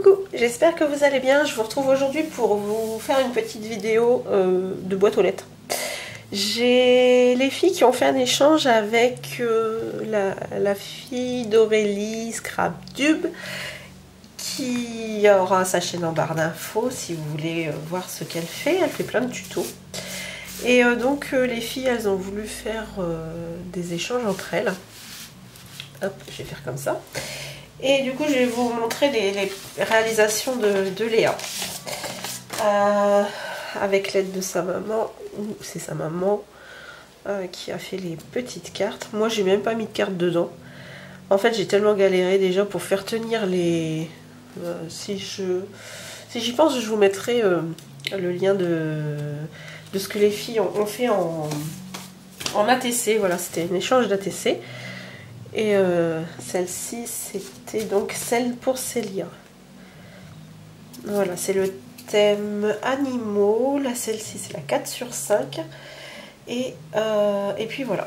Coucou, j'espère que vous allez bien. Je vous retrouve aujourd'hui pour vous faire une petite vidéo de boîte aux lettres. J'ai les filles qui ont fait un échange avec la fille d'Aurélie Scraptube qui aura sa chaîne en barre d'infos si vous voulez voir ce qu'elle fait. Elle fait plein de tutos. Et donc les filles, elles ont voulu faire des échanges entre elles. Hop, je vais faire comme ça. Et du coup, je vais vous montrer les réalisations de Léa. Avec l'aide de sa maman, c'est sa maman qui a fait les petites cartes. Moi, j'ai même pas mis de cartes dedans. En fait, j'ai tellement galéré déjà pour faire tenir les... si j'y pense, je vous mettrai le lien de ce que les filles ont fait en ATC. Voilà, c'était un échange d'ATC. Et celle-ci, c'était donc celle pour Célia. Voilà, c'est le thème animaux. Là, celle-ci, c'est la 4 sur 5. Et puis voilà.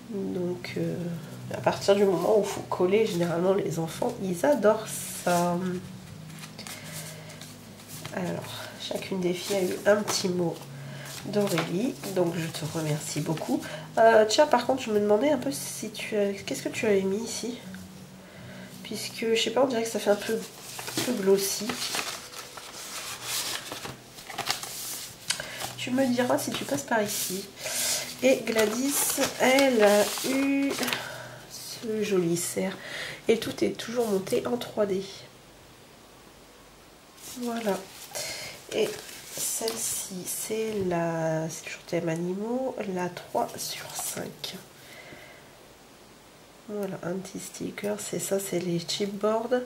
Donc, à partir du moment où il faut coller, généralement, les enfants, ils adorent ça. Alors, chacune des filles a eu un petit mot d'Aurélie, donc je te remercie beaucoup. Tiens, par contre, je me demandais un peu si tu as... Qu'est-ce que tu avais mis ici? Puisque, je sais pas, on dirait que ça fait un peu glossy. Tu me diras si tu passes par ici. Et Gladys, elle a eu ce joli cerf. Et tout est toujours monté en 3D. Voilà. Et celle-ci, c'est toujours thème animaux, la 3 sur 5. Voilà, un petit sticker, c'est ça, c'est les chipboards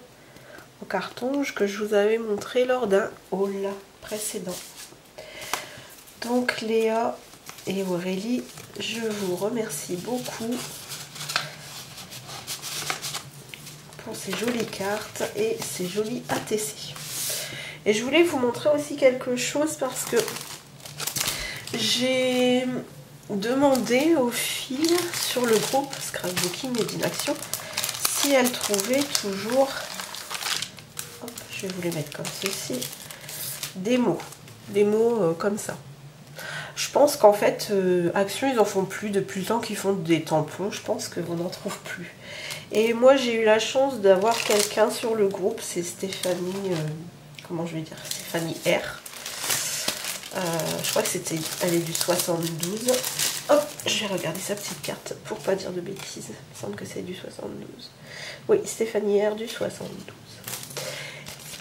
en carton que je vous avais montré lors d'un haul précédent. Donc Léa et Aurélie, je vous remercie beaucoup pour ces jolies cartes et ces jolis ATC. Et je voulais vous montrer aussi quelque chose parce que j'ai demandé aux filles sur le groupe Scrapbooking et d'Inaction si elles trouvaient toujours, hop, je vais vous les mettre comme ceci, des mots comme ça. Je pense qu'en fait, Action, ils en font plus depuis le temps qu'ils font des tampons. Je pense qu'on n'en trouve plus. Et moi, j'ai eu la chance d'avoir quelqu'un sur le groupe, c'est Stéphanie... comment je vais dire, Stéphanie R. Je crois que c'était, elle est du 72. Hop, je vais regarder sa petite carte pour pas dire de bêtises. Il me semble que c'est du 72. Oui, Stéphanie R du 72.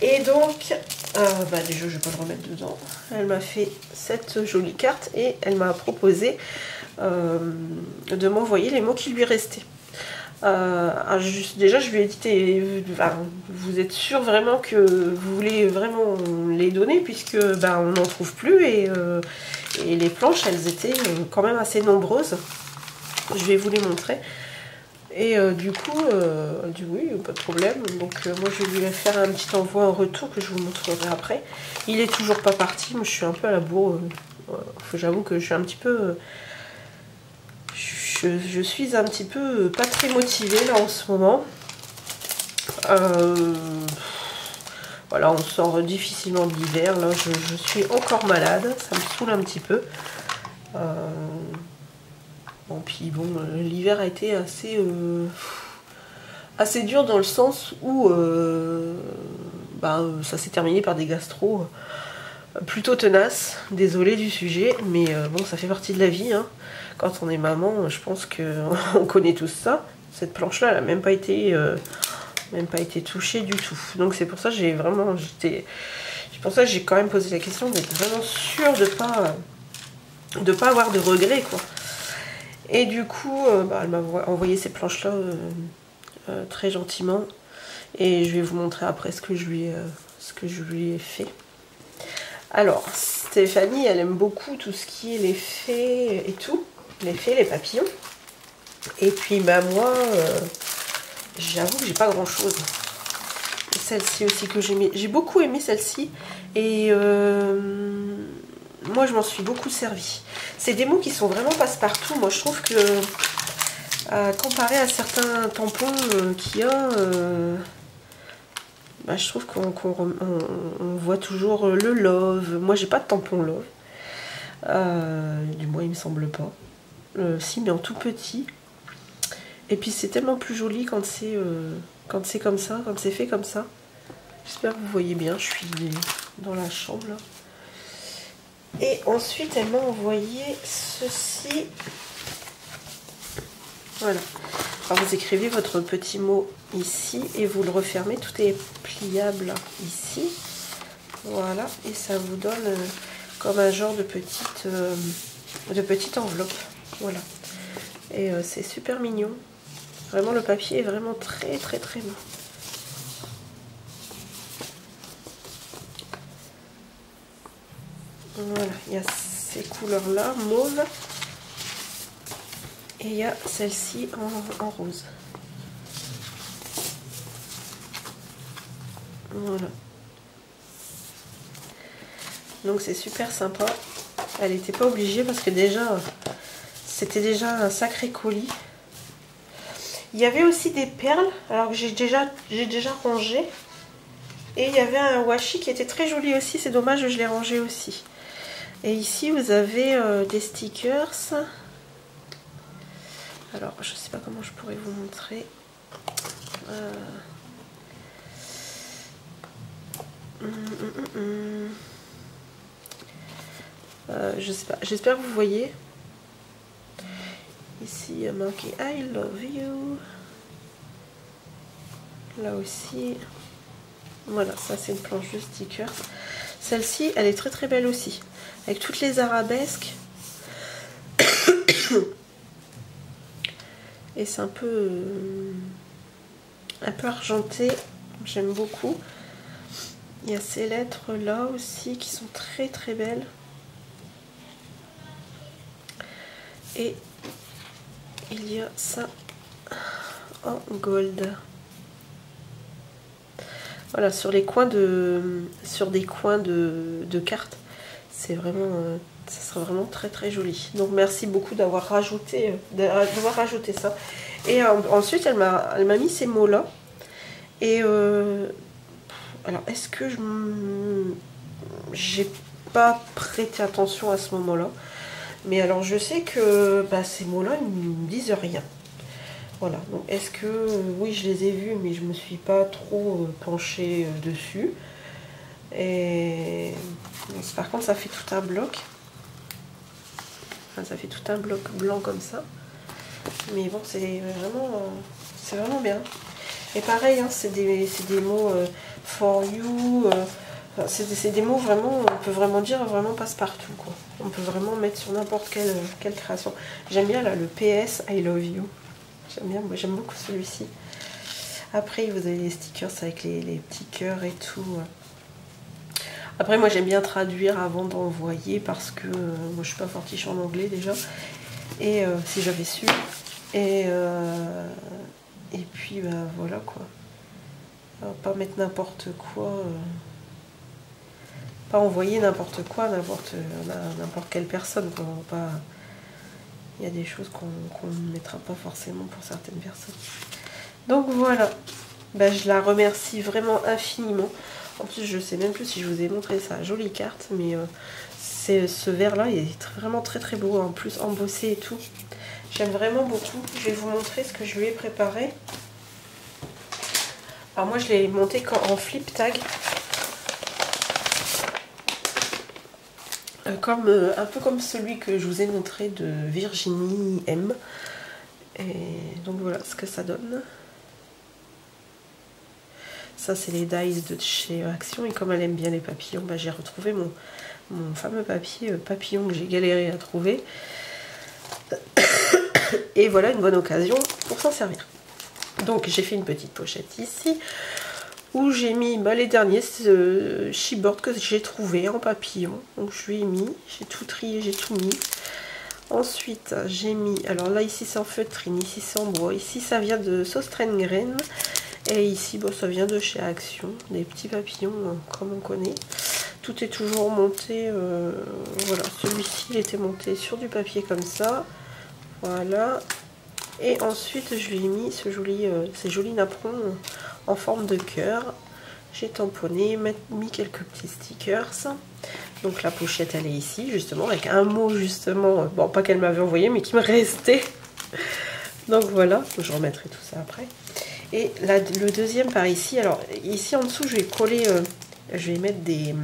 Et donc, déjà je vais pas le remettre dedans. Elle m'a fait cette jolie carte et elle m'a proposé de m'envoyer les mots qui lui restaient. Déjà je lui ai dit vous êtes sûr vraiment que vous voulez vraiment les donner puisque on n'en trouve plus et les planches elles étaient quand même assez nombreuses. Je vais vous les montrer et du coup elle dit oui, pas de problème. Donc moi je vais lui faire un petit envoi en retour que je vous montrerai après. Il est toujours pas parti, moi je suis un peu à la bourre. J'avoue que je suis un petit peu je suis un petit peu pas très motivée là en ce moment. Voilà, on sort difficilement de l'hiver. Là, je suis encore malade. Ça me saoule un petit peu. Bon, puis bon, l'hiver a été assez dur dans le sens où ça s'est terminé par des gastros plutôt tenaces. Désolée du sujet, mais bon, ça fait partie de la vie, hein. Quand on est maman, je pense qu'on connaît tous ça. Cette planche-là, elle n'a même pas été touchée du tout. Donc c'est pour ça que j'ai vraiment... C'est pour ça que j'ai quand même posé la question d'être vraiment sûre de pas avoir de regrets, quoi. Et du coup, elle m'a envoyé ces planches-là très gentiment. Et je vais vous montrer après ce que je lui ai fait. Alors, Stéphanie, elle aime beaucoup tout ce qui est les fées et tout. Les fées, les papillons. Et puis, moi, j'avoue que j'ai pas grand-chose. Celle-ci aussi que j'ai mis. J'ai beaucoup aimé celle-ci. Et moi, je m'en suis beaucoup servi. C'est des mots qui sont vraiment passe-partout. Moi, je trouve que comparé à certains tampons qu'il y a, bah, je trouve qu'on voit toujours le Love. Moi, j'ai pas de tampon Love. Du moins, il me semble pas. Si, mais en tout petit. Et puis, c'est tellement plus joli quand c'est comme ça, quand c'est fait comme ça. J'espère que vous voyez bien. Je suis dans la chambre là. Et ensuite, elle m'a envoyé ceci. Voilà. Alors, vous écrivez votre petit mot ici et vous le refermez. Tout est pliable ici. Voilà. Et ça vous donne comme un genre de petite enveloppe. Voilà. Et c'est super mignon. Vraiment, le papier est vraiment très très très beau. Voilà, il y a ces couleurs-là, mauve. Et il y a celle-ci en rose. Voilà. Donc c'est super sympa. Elle n'était pas obligée parce que déjà, c'était déjà un sacré colis. Il y avait aussi des perles, alors que j'ai déjà rangé. Et il y avait un washi qui était très joli aussi. C'est dommage, je l'ai rangé aussi. Et ici, vous avez des stickers. Alors, je ne sais pas comment je pourrais vous montrer. Je sais pas. J'espère que vous voyez. Ici, il y a marqué I love you. Là aussi. Voilà, ça c'est une planche de stickers. Celle-ci, elle est très très belle aussi. Avec toutes les arabesques. Et c'est un peu argenté. J'aime beaucoup. Il y a ces lettres là aussi qui sont très très belles. Et il y a ça en gold. Voilà, sur des coins de cartes, c'est vraiment, ça sera vraiment très très joli. Donc merci beaucoup d'avoir rajouté ça. Et ensuite elle m'a mis ces mots là. Et alors est-ce que j'ai pas prêté attention à ce moment-là? Mais alors je sais que ces mots-là ils ne me disent rien. Voilà, donc est-ce que, oui je les ai vus mais je me suis pas trop penchée dessus. Et par contre ça fait tout un bloc. Enfin, ça fait tout un bloc blanc comme ça. Mais bon c'est vraiment bien. Et pareil, hein, c'est des mots for you. C'est des mots vraiment, on peut vraiment dire vraiment passe-partout quoi. On peut vraiment mettre sur n'importe quelle création. J'aime bien là le PS I love you. J'aime bien, moi j'aime beaucoup celui-ci. Après vous avez les stickers avec les petits cœurs et tout. Après moi j'aime bien traduire avant d'envoyer parce que moi je suis pas fortiche en anglais déjà. Et si j'avais su. Et puis voilà quoi. Alors, pas mettre n'importe quoi. Pas envoyer n'importe quoi, n'importe quelle personne. Quoi. Pas... Il y a des choses qu'on ne mettra pas forcément pour certaines personnes. Donc voilà, je la remercie vraiment infiniment. En plus, je sais même plus si je vous ai montré sa jolie carte, mais ce verre-là, il est vraiment très très beau, en plus embossé et tout. J'aime vraiment beaucoup. Je vais vous montrer ce que je lui ai préparé. Alors moi, je l'ai monté en flip tag. Un peu comme celui que je vous ai montré de Virginie M. Et donc voilà ce que ça donne. Ça c'est les dies de chez Action. Et comme elle aime bien les papillons, j'ai retrouvé mon fameux papier papillon que j'ai galéré à trouver. Et voilà une bonne occasion pour s'en servir. Donc j'ai fait une petite pochette ici. Où j'ai mis les derniers chipboard que j'ai trouvé en papillon. Donc je lui ai mis, j'ai tout trié, j'ai tout mis. Ensuite j'ai mis, alors là ici c'est en feutrine, ici c'est en bois, ici ça vient de Sostrengren. Et ici ça vient de chez Action, des petits papillons comme on connaît. Tout est toujours monté, voilà, celui-ci il était monté sur du papier comme ça. Voilà. Et ensuite je lui ai mis ces jolis napperons en forme de cœur. J'ai tamponné, mis quelques petits stickers. Donc la pochette elle est ici justement avec un mot justement, bon pas qu'elle m'avait envoyé mais qui me restait. Donc voilà, je remettrai tout ça après. Et là, le deuxième par ici, alors ici en dessous je vais coller, je vais mettre des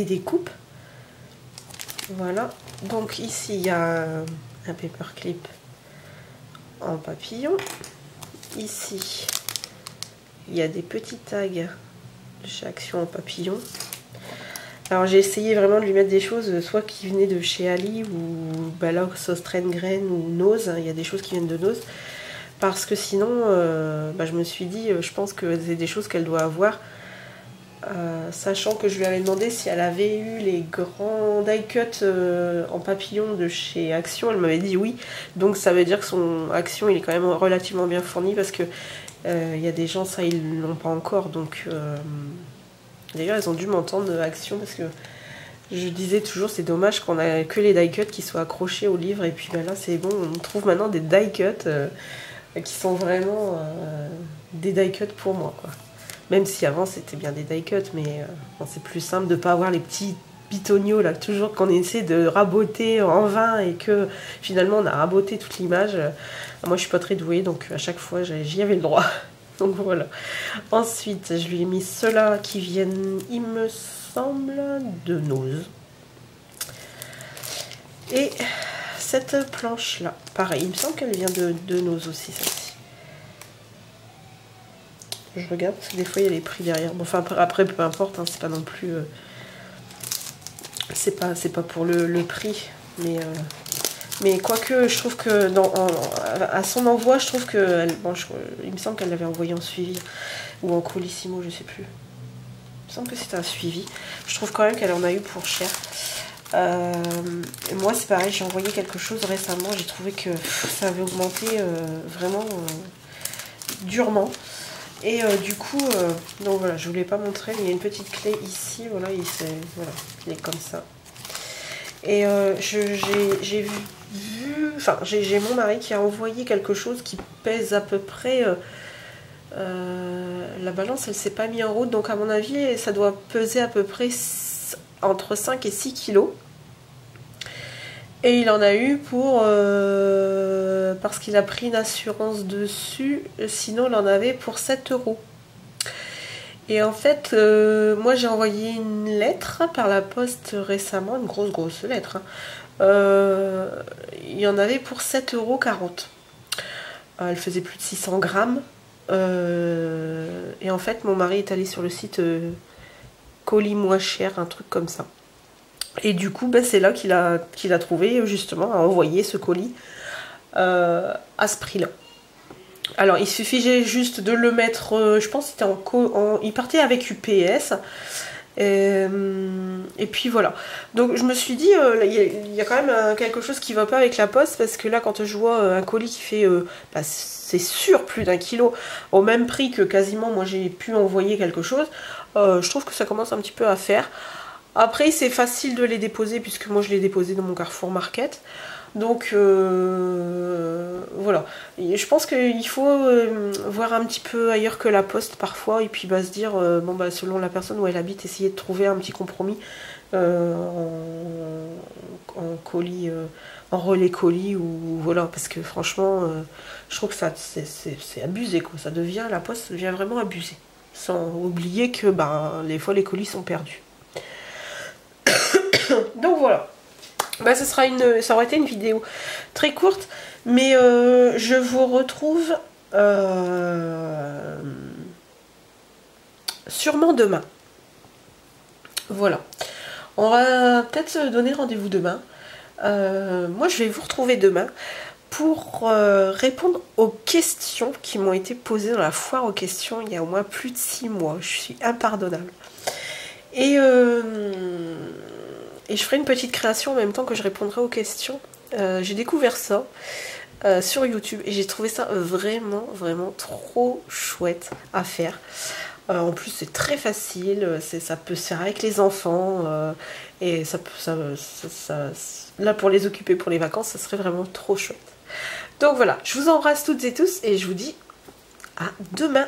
découpes. Voilà, donc ici il y a un paperclip en papillon. Ici il y a des petits tags de chez Action en papillon. Alors j'ai essayé vraiment de lui mettre des choses soit qui venaient de chez Ali ou bah là Sauce Train-Grain ou Nose, il y a des choses qui viennent de Nose. Parce que sinon, je me suis dit, je pense que c'est des choses qu'elle doit avoir. Sachant que je lui avais demandé si elle avait eu les grands die cut en papillon de chez Action. Elle m'avait dit oui. Donc ça veut dire que son Action il est quand même relativement bien fourni parce que il y a des gens, ça ils l'ont pas encore. Donc d'ailleurs elles ont dû m'entendre Action parce que je disais toujours c'est dommage qu'on a que les die cut qui soient accrochés au livre. Et puis là c'est bon, on trouve maintenant des die cut qui sont vraiment des die cut pour moi quoi. Même si avant c'était bien des die cut, mais bon, c'est plus simple de ne pas avoir les petits pitonios là, toujours qu'on essaie de raboter en vain et que finalement on a raboté toute l'image. Moi je suis pas très douée donc à chaque fois j'y avais le droit. Donc voilà. Ensuite je lui ai mis ceux-là qui viennent, il me semble, de Nose. Et cette planche là, pareil, il me semble qu'elle vient de Nose aussi celle-ci. Je regarde parce que des fois il y a les prix derrière. Bon, enfin après peu importe, hein, c'est pas non plus. C'est pas pour le prix, mais quoique je trouve que à son envoi, je trouve que il me semble qu'elle l'avait envoyé en suivi ou en colissimo, je sais plus. Il me semble que c'était un suivi. Je trouve quand même qu'elle en a eu pour cher. Moi c'est pareil, j'ai envoyé quelque chose récemment, j'ai trouvé que ça avait augmenté vraiment durement. Et du coup, donc voilà, je voulais pas montrer, mais il y a une petite clé ici, voilà, il est comme ça. Et j'ai vu, enfin j'ai mon mari qui a envoyé quelque chose qui pèse à peu près, la balance elle s'est pas mise en route, donc à mon avis ça doit peser à peu près entre 5 et 6 kilos. Et il en a eu pour... parce qu'il a pris une assurance dessus. Sinon, il en avait pour 7 €. Et en fait, moi j'ai envoyé une lettre par la poste récemment. Une grosse lettre. Hein. Il y en avait pour 7,40 €. Elle faisait plus de 600 grammes. Et en fait, mon mari est allé sur le site colis moins cher, un truc comme ça. Et du coup, c'est là qu'il a trouvé justement à envoyer ce colis à ce prix-là. Alors, il suffisait juste de le mettre, je pense que c'était il partait avec UPS. Et puis voilà. Donc je me suis dit, il y a quand même quelque chose qui va pas avec la poste, parce que là, quand je vois un colis qui fait, c'est sûr, plus d'1 kilo, au même prix que quasiment moi j'ai pu envoyer quelque chose, je trouve que ça commence un petit peu à faire. Après, c'est facile de les déposer puisque moi je les déposé dans mon Carrefour Market. Donc voilà. Et je pense qu'il faut voir un petit peu ailleurs que la poste parfois et puis se dire, selon la personne où elle habite, essayer de trouver un petit compromis en colis, en relais colis ou voilà. Parce que franchement, je trouve que ça c'est abusé quoi. La poste devient vraiment abusée. Sans oublier que des fois les colis sont perdus. Donc voilà, ça aurait été une vidéo très courte, mais je vous retrouve sûrement demain. Voilà, on va peut-être se donner rendez-vous demain. Moi je vais vous retrouver demain pour répondre aux questions qui m'ont été posées dans la foire aux questions il y a au moins plus de 6 mois. Je suis impardonnable. Et je ferai une petite création en même temps que je répondrai aux questions. J'ai découvert ça sur YouTube et j'ai trouvé ça vraiment trop chouette à faire. En plus c'est très facile, ça peut se faire avec les enfants et là pour les occuper pour les vacances ça serait vraiment trop chouette. Donc voilà, je vous embrasse toutes et tous et je vous dis à demain.